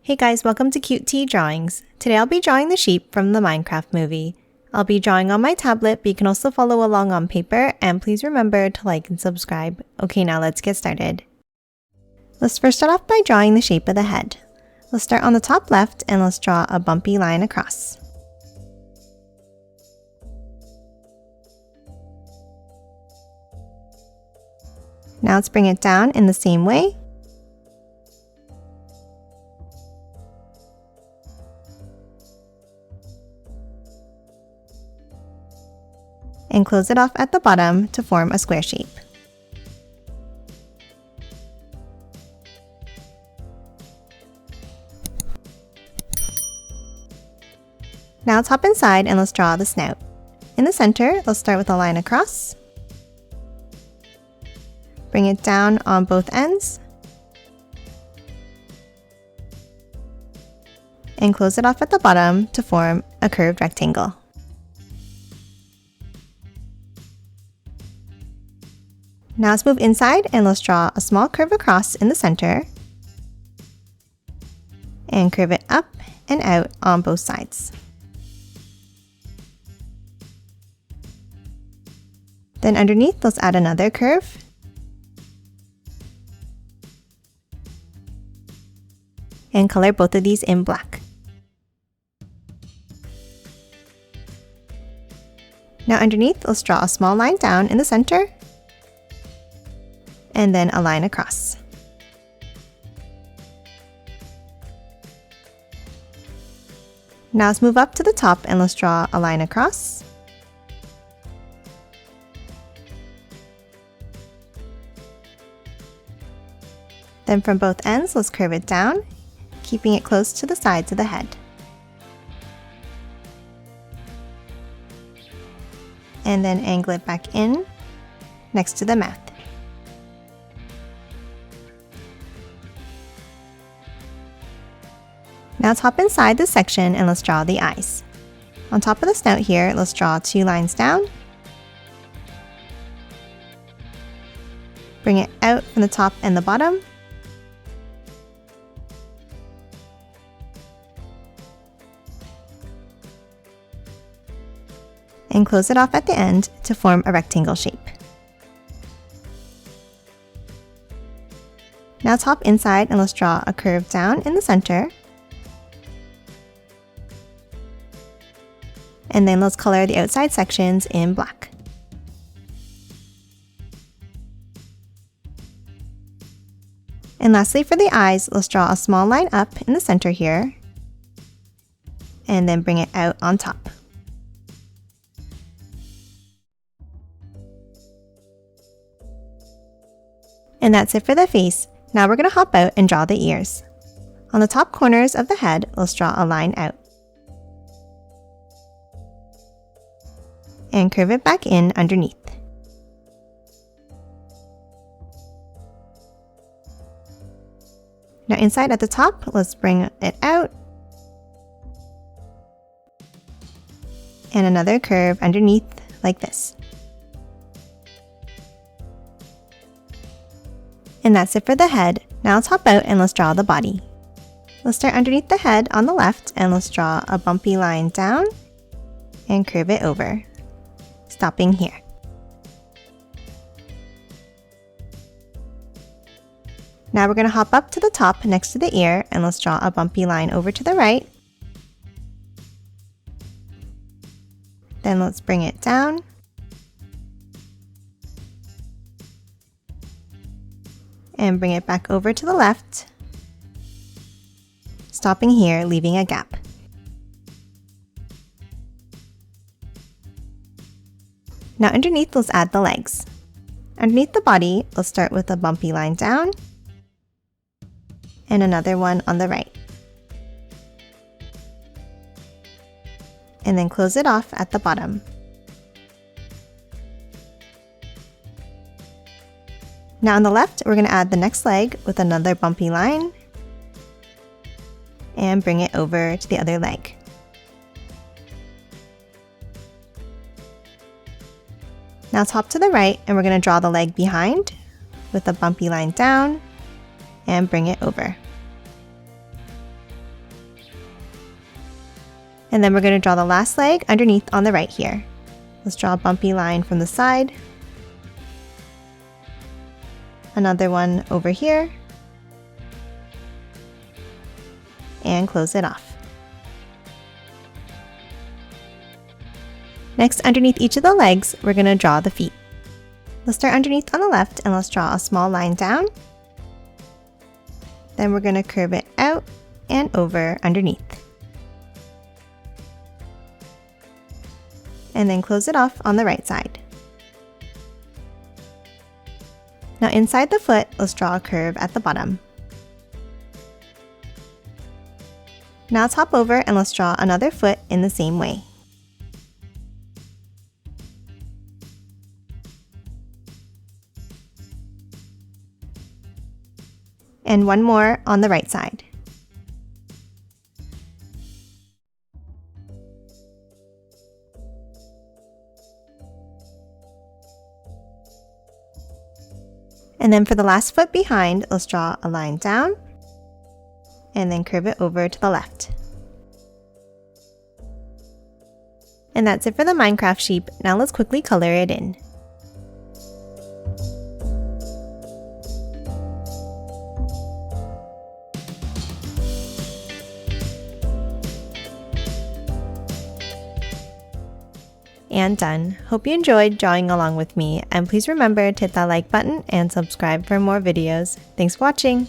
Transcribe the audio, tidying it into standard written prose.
Hey guys, welcome to Cute Tea Drawings. Today I'll be drawing the sheep from the Minecraft movie. I'll be drawing on my tablet, but you can also follow along on paper, and please remember to like and subscribe. Okay, now let's get started. Let's first start off by drawing the shape of the head. Let's start on the top left and let's draw a bumpy line across. Now let's bring it down in the same way. And close it off at the bottom to form a square shape. Now let's hop inside and let's draw the snout. In the center, let's start with a line across. Bring it down on both ends. And close it off at the bottom to form a curved rectangle. Now let's move inside and let's draw a small curve across in the center and curve it up and out on both sides. Then underneath, let's add another curve and color both of these in black. Now underneath, let's draw a small line down in the center and then a line across. Now let's move up to the top and let's draw a line across. Then from both ends, let's curve it down, keeping it close to the sides of the head. And then angle it back in next to the mouth. Now let's hop inside this section and let's draw the eyes. On top of the snout here, let's draw 2 lines down. Bring it out from the top and the bottom. And close it off at the end to form a rectangle shape. Now let's hop inside and let's draw a curve down in the center. And then let's color the outside sections in black. And lastly, for the eyes, let's draw a small line up in the center here, and then bring it out on top. And that's it for the face. Now we're going to hop out and draw the ears. On the top corners of the head, let's draw a line out. And curve it back in underneath. Now inside at the top, let's bring it out. And another curve underneath like this. And that's it for the head. Now let's hop out and let's draw the body. Let's start underneath the head on the left and let's draw a bumpy line down and curve it over, stopping here. Now we're going to hop up to the top next to the ear and let's draw a bumpy line over to the right. Then let's bring it down. And bring it back over to the left, stopping here, leaving a gap. Now underneath, let's add the legs. Underneath the body, let's start with a bumpy line down and another one on the right. And then close it off at the bottom. Now on the left, we're going to add the next leg with another bumpy line and bring it over to the other leg. Now let's hop to the right and we're going to draw the leg behind with a bumpy line down and bring it over. And then we're going to draw the last leg underneath on the right here. Let's draw a bumpy line from the side. Another one over here. And close it off. Next, underneath each of the legs, we're going to draw the feet. Let's start underneath on the left and let's draw a small line down. Then we're going to curve it out and over underneath. And then close it off on the right side. Now inside the foot, let's draw a curve at the bottom. Now let's hop over and let's draw another foot in the same way. And one more on the right side. And then for the last foot behind, let's draw a line down and then curve it over to the left. And that's it for the Minecraft sheep. Now let's quickly color it in. And done. Hope you enjoyed drawing along with me, and please remember to hit that like button and subscribe for more videos. Thanks for watching!